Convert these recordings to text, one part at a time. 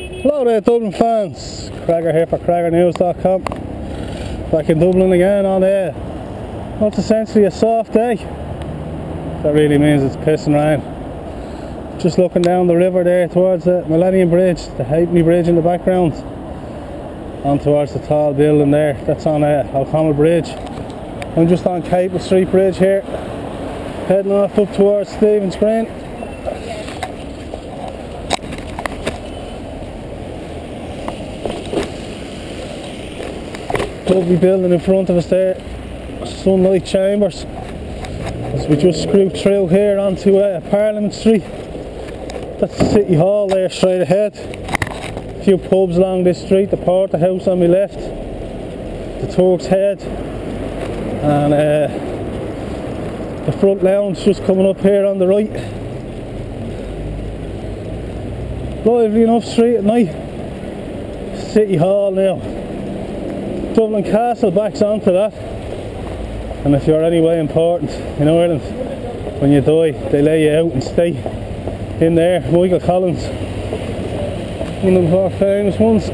Hello there Dublin fans, Cragger here for craggernews.com. Back in Dublin again on what's essentially a soft day. That really means it's pissing rain. Just looking down the river there towards the Millennium Bridge, the Halfpenny Bridge in the background, on towards the tall building there. That's on O Connell Bridge. I'm just on Capel Street Bridge here, heading off up towards Stephen's Green. Lovely building in front of us there, Sunlight Chambers. As we just screw through here onto Parliament Street. That's the City Hall there straight ahead. A few pubs along this street, the Porterhouse on my left, the Turk's Head, and the front lounge just coming up here on the right. Lively enough street at night. City Hall now. Dublin Castle backs onto that, and if you're anyway important in Ireland, when you die they lay you out and stay in there. Michael Collins, one of the more famous ones.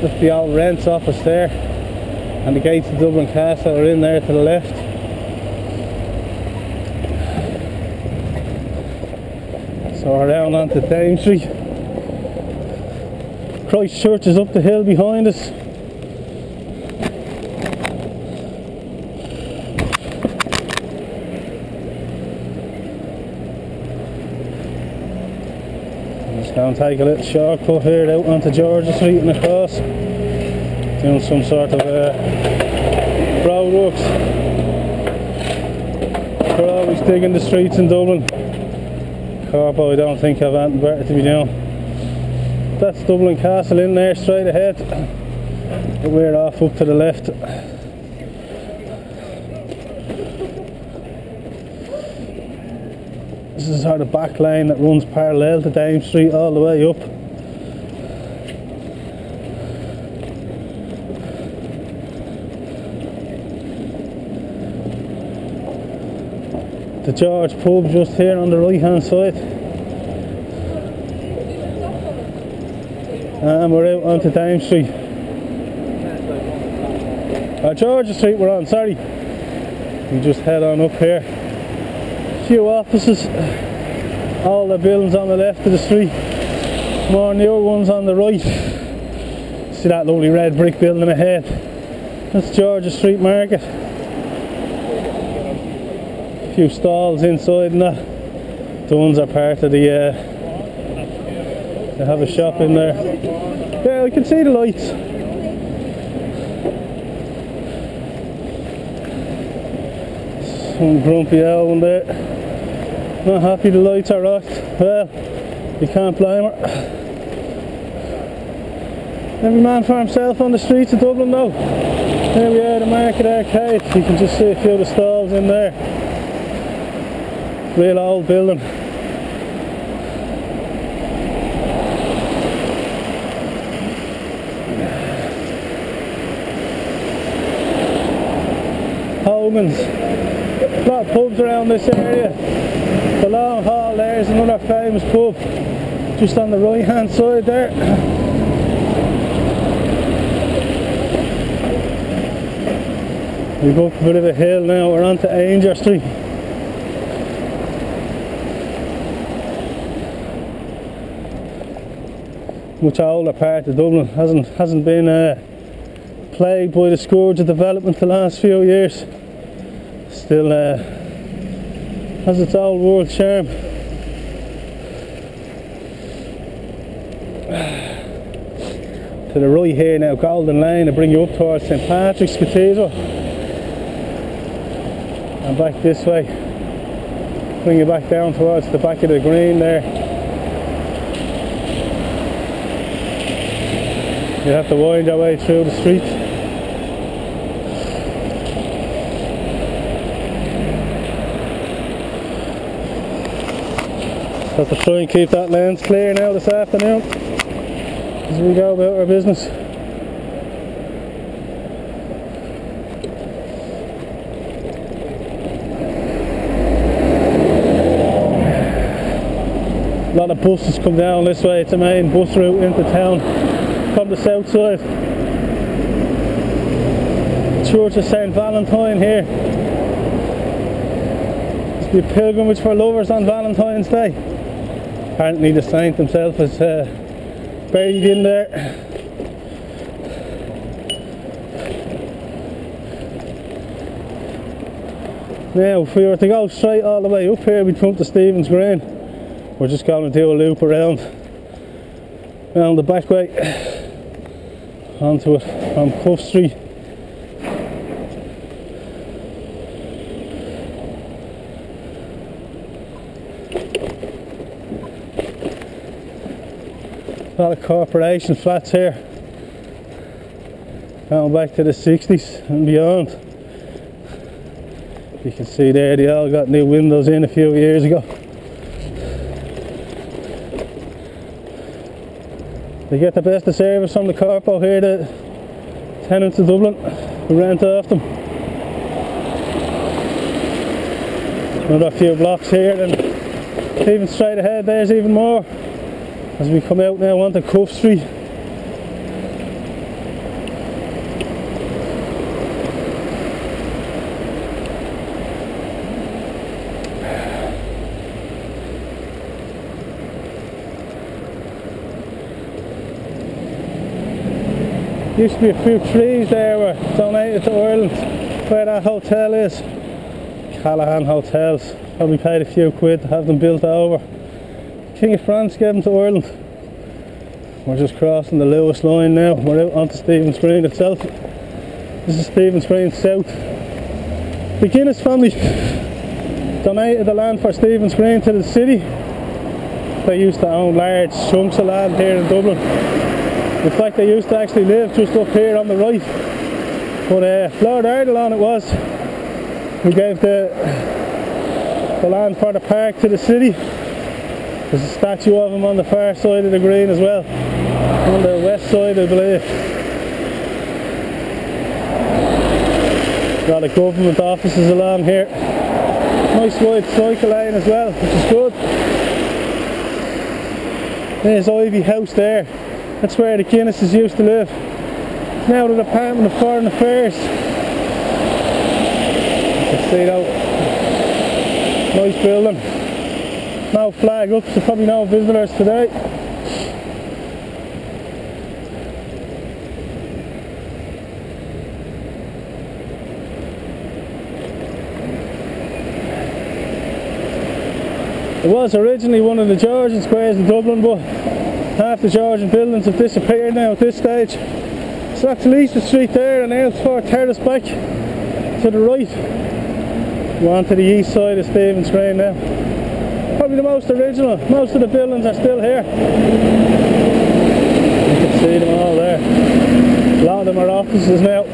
That's the old Rents office there, and the gates of Dublin Castle are in there to the left. So we're down onto Dame Street. Christ Church is up the hill behind us. I'm just going to take a little shortcut here out onto Georgia Street and across, doing some sort of road works. We're always digging the streets in Dublin. Corpo, I don't think I've anything better to be doing. That's Dublin Castle in there straight ahead, but we're off up to the left. This is sort of back lane that runs parallel to Dame Street all the way up. The George pub just here on the right hand side. And we're out onto Dame Street. Georgia Street we're on, sorry. We just head on up here. A few offices, all the buildings on the left of the street. More newer ones on the right. See that lovely red brick building ahead? That's Georgia Street Market. A few stalls inside and that. The ones are part of the they have a shop in there. Yeah, I can see the lights. Some grumpy owl one there. Not happy the lights are off. Well, you can't blame her. Every man for himself on the streets of Dublin though. Here we are, the Market Arcade. You can just see a few of the stalls in there. Real old building. Hogan's. A lot of pubs around this area. The Long Hall there is another famous pub, just on the right hand side there. We go up a bit of a hill now, we're on to Aungier Street. Much older part of Dublin, hasn't been plagued by the scourge of development the last few years. Still has its old world charm. To the right here now, Golden Lane, to bring you up towards St Patrick's Cathedral. And back this way, bring you back down towards the back of the green there. You have to wind your way through the streets. Have to try and keep that lanes clear now this afternoon as we go about our business. A lot of buses come down this way. It's a main bus route into town from the south side. Church of St Valentine here. It's a pilgrimage for lovers on Valentine's Day. Apparently the saint himself is buried in there. Now if we were to go straight all the way up here, we'd come to Stephen's Green. We're just going to do a loop around the back way onto it from Cuffe Street. A lot of corporation flats here, going back to the 60s and beyond. You can see there they all got new windows in a few years ago. They get the best of service from the corpo here, the tenants of Dublin who rent off them. Another few blocks here, and even straight ahead there's even more as we come out now onto Cuffe Street. Used to be a few trees there were donated to Ireland where that hotel is. Callahan Hotels. Probably paid a few quid to have them built over. King of France gave them to Ireland. We're just crossing the Lewis line now. We're out onto Stephen's Green itself. This is Stephen's Green South. The Guinness family donated the land for Stephen's Green to the city. They used to own large chunks of land here in Dublin. In fact, they used to actually live just up here on the right. But Lord Ardelon it was who gave the land for the park to the city. There's a statue of him on the far side of the green as well, on the west side I believe. A lot of government offices along here. Nice wide cycle lane as well, which is good. There's Ivy House there. That's where the Guinnesses used to live. Now the Department of Foreign Affairs. You can see that nice building. No flag up, so probably no visitors today. It was originally one of the Georgian squares in Dublin, but half the Georgian buildings have disappeared now at this stage. So that's Leicester Street there, and now it's for terrace back to the right. We're on to the east side of Stephen's Green now. Probably the most original. Most of the buildings are still here. You can see them all there. A lot of them are offices now.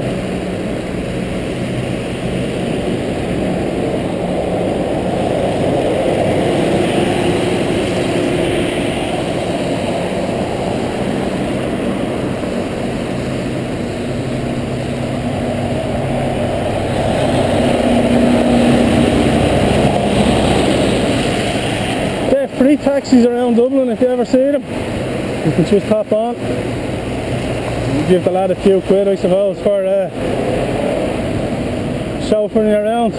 Free taxis around Dublin if you ever see them. You can just hop on. Give the lad a few quid I suppose for chauffeuring you around.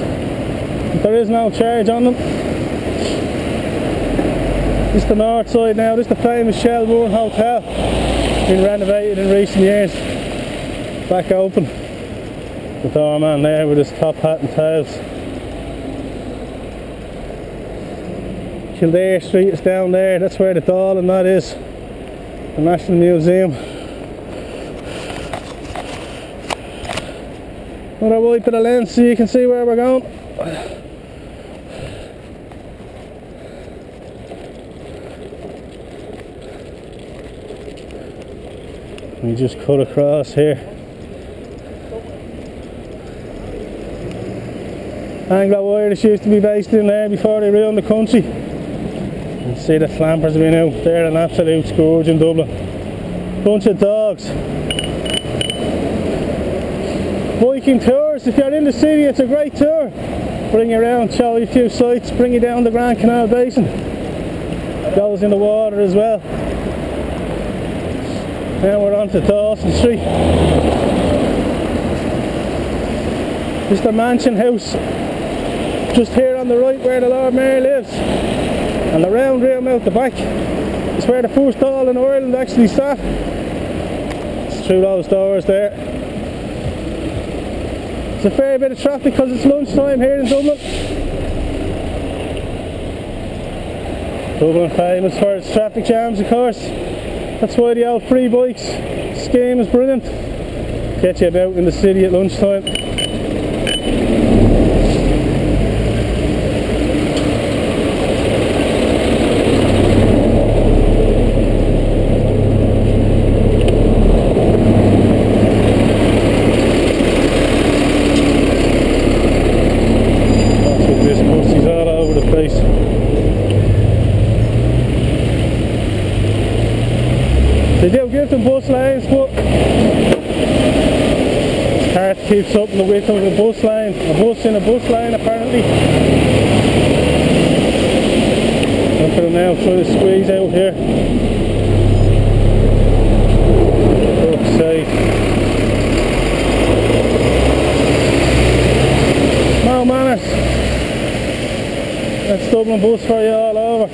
But there is no charge on them. This is the north side now. This is the famous Shelbourne Hotel. Been renovated in recent years. Back open. The doorman there with his top hat and tails. Kildare Street is down there, that's where the Dáil and that is, the National Museum. Another wipe of the lens so you can see where we're going. We just cut across here. Anglo-Irish used to be based in there before they ruined the country. You can see the flampers have been out. They're an absolute scourge in Dublin. Bunch of dogs. Biking tours, if you're in the city it's a great tour. Bring you around, show you a few sights, bring you down the Grand Canal Basin. goes in the water as well. Now we're on to Dawson Street. This is the mansion house just here on the right where the Lord Mayor lives, and the round room out the back is where the first hall in Ireland actually sat. It's through those doors there. There's a fair bit of traffic because it's lunchtime here in Dublin. Dublin famous for its traffic jams, of course. That's why the old free bikes scheme is brilliant. Get you about in the city at lunchtime. They do give them bus lanes, but it's hard to keep up in the width of a bus lane. A bus in a bus lane apparently. Look at them now trying to squeeze out here. Fuck's sake. No manners. That's Dublin bus for you all over.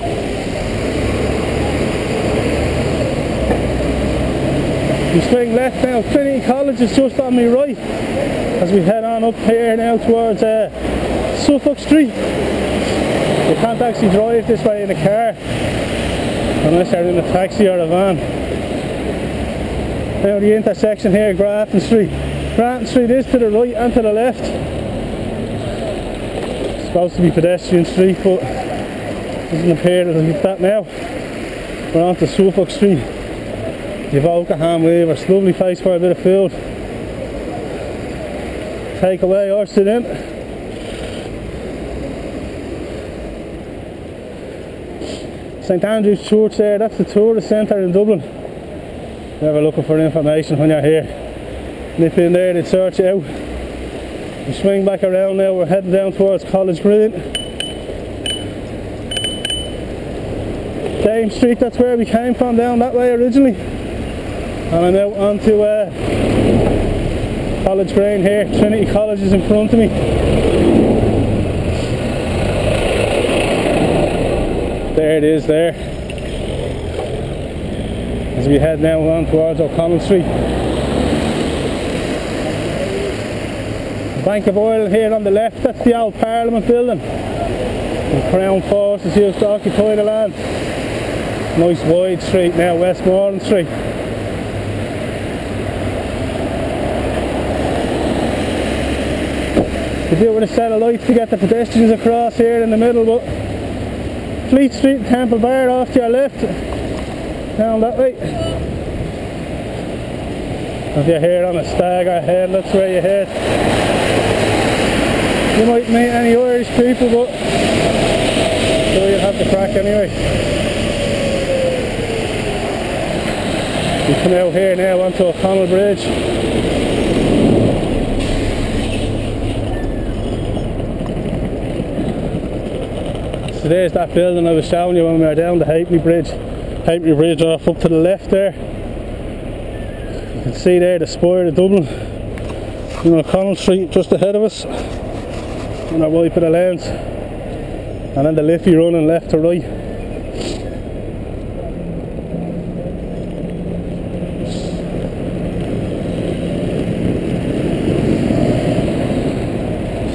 We swing left now. Trinity College is just on my right as we head on up here now towards Cuffe Street. You can't actually drive this way in a car unless you're in a taxi or a van. Now the intersection here, Grafton Street. Grafton Street is to the right and to the left. It's supposed to be pedestrian street, but it doesn't appear like that now. We're on to Cuffe Street. You've Oakham Weavers, lovely place for a bit of food. Take away or sit in. St Andrew's Church there, that's the tourist centre in Dublin. If you're ever looking for information when you're here, nip in there, they'd sort you out. We swing back around now, we're heading down towards College Green. Dame Street, that's where we came from, down that way originally. And I'm out onto College Green here. Trinity College is in front of me. There it is there. As we head now on towards O Connell St. Bank of Ireland here on the left, that's the old Parliament building. The Crown Forces used to occupy the land. Nice wide street now, Westmorland St. They do it with a set of lights to get the pedestrians across here in the middle, but Fleet Street and Temple Bar off to your left, down that way. If you're here on a stag or head, that's where you head. You might meet any Irish people, but so you'll have the crack anyway. We come out here now onto O'Connell Bridge. So there's that building I was showing you when we were down the Halfpenny Bridge. Halfpenny Bridge off up to the left there. You can see there the spire of Dublin. You know, Connell Street just ahead of us. On our right of the lens. And then the Liffey running left to right.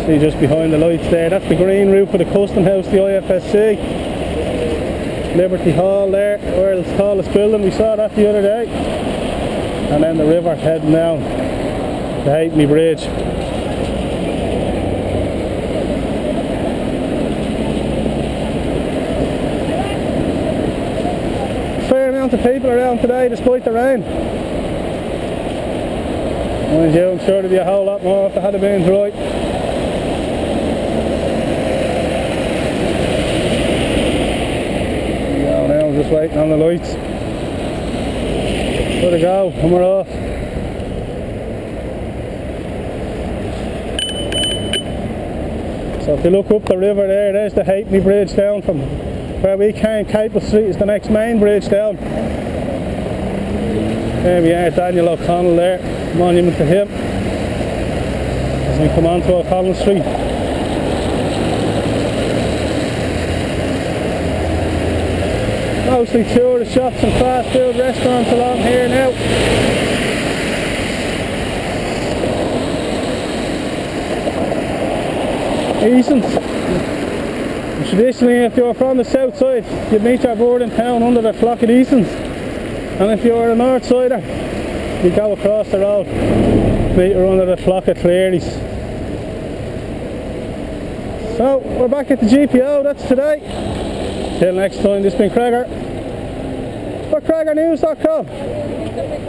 See just behind the lights there, that's the green roof of the Custom House, the IFSC. Liberty Hall there, world's tallest building, we saw that the other day. And then the river heading down the Halfpenny Bridge. Fair amount of people around today despite the rain. Mind you, I'm sure there'd be a whole lot more if the had been dry. Just waiting on the lights. Let it go and we're off. So if you look up the river there, there's the Halfpenny Bridge down from Where we came, Capel Street is the next main bridge down. There we are, Daniel O'Connell there, monument to him. As we come on to O Connell Street. Mostly tourist shops and fast food restaurants along here now. Easons. Traditionally, if you're from the south side, you'd meet your board in town under the flock of Easons. And if you're a north sider, you go across the road, meet her under the flock of Clearys. So, we're back at the GPO, that's today. Till next time, this has been Cragar for CragarNews.com.